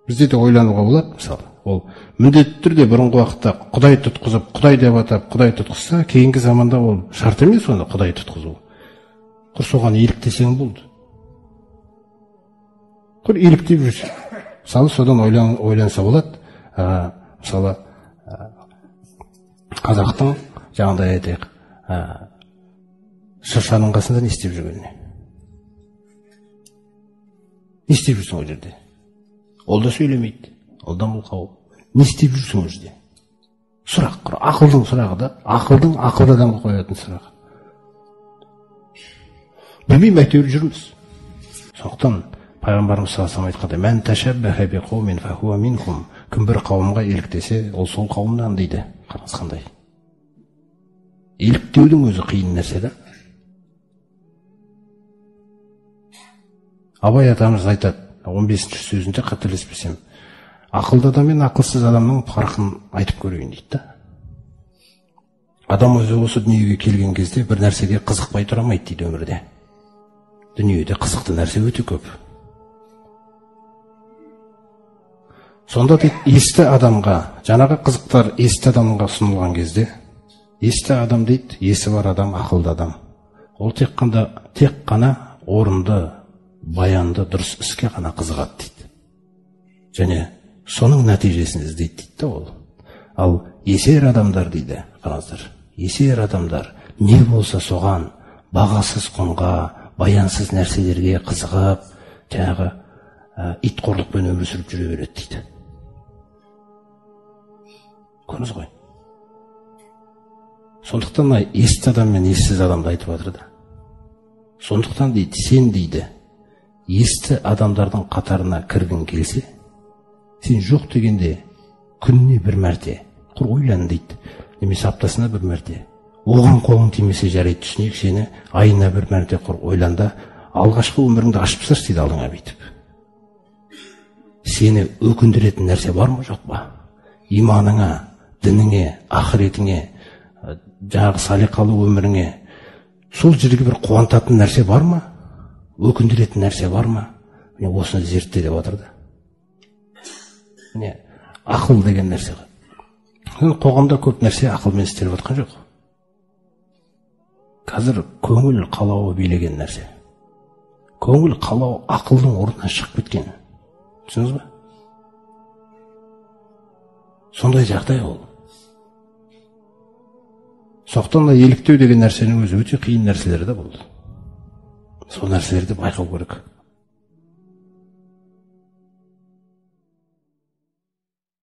Бізде де ойлануға болады, мысалы. Ол міндетті түрде бұрынғы уақытта Құдай тұтқызып, Құдай деп атап, Құдай тұтқызса, кейінгі заманда ол шарт емес оны Құдай тұтқызу. Құр соған еліктесең болды. Құр еліктеп жүрсең. Мысалы, содан ойланса болады. Мысалы, қазақтың жаңағыдай айтайық, шыршаның қасында не істеп жүргеніне. Не істеп жүрсің ол жерде? Ол да сөйлемейді. Ол да мылқау. Не істеп жүрсің ол жерде? Сұрақ құр. Ақылдың сұрағы да. Ақылдың ақылды адамға қоятын сұрағы. Білмеймін, әйтеуір жүрміз. Сондықтан пайғамбарымыз саллаллаху алейхи ва саллям айтқандай: "Мән ташаббаха биқауmin фахуа минхум". Кім бір қауымға еліктесе, ол сол қауымнан дейді. Қараңыз қандай. Еліктеудің өзі қиын нәрсе да. Абай атамыз айтады 15-ші сөзінде, қателеспесем, ақылды адам мен ақылсыз адамның фарқын айтып көрейін дейді да. Адам өзі осы дүниеге келген кезде бір нәрсеге қызықпай тұра алмайды дейді өмірде. Дүниеде қызықты нәрсе өте көп. Сонда дейді, есті адамға, жаңағы қызықтар есті адамға ұсынылған кезде, есті адам дейді, есі бар адам, ақылды адам. Ол тек қана орынды, баянды, дұрыс іске ғана қызығады дейді. Және соның нәтижесін іздейді дейді ол. Ал есер адамдар дейді, қараңыздар, есер адамдар не болса соған бағасыз құнға, баянсыз нәрселерге қызығып, жаңағы итқорлықпен өмір сүріп жүре береді дейді. Көрдіңіз ғой. Сондықтан есті адам мен ессіз адамды айтып жатыр да. Сондықтан дейді, сен дейді, есті адамдардың қатарына кіргің келсе, сен жоқ дегенде күніне бір мәрте құр ойлан дейді, немесе аптасына бір мәрте. Оған қолың тимесе жарайды, түсінейік, сені айына бір мәрте құр ойланда, алғашқы өміріңді ашып тасташы дейді алдыңа бүйтіп. Сені өкіндіретін нәрсе бар ма, жоқ па? Иманыңа, дініңе, ақыретіңе, жаңағы салиқалы өміріңе сол жерге бір қуантатын нәрсе бар ма? Өкіндіретін нәрсе бар ма? Міне осыны зертте деп отыр да. Міне ақыл деген нәрсе. Қоғамда көп нәрсе ақылмен істеліп жатқан жоқ. Қазір көңіл қалауы билеген нәрсе. Көңіл қалау ақылдың орнынан шығып кеткен. Түсініңіз ба? Сондай жағдай ол. Соқтан да еліктеу деген нәрсенің өзі өте қиын нәрселері де болды. Сол нәрселерді байқау керек.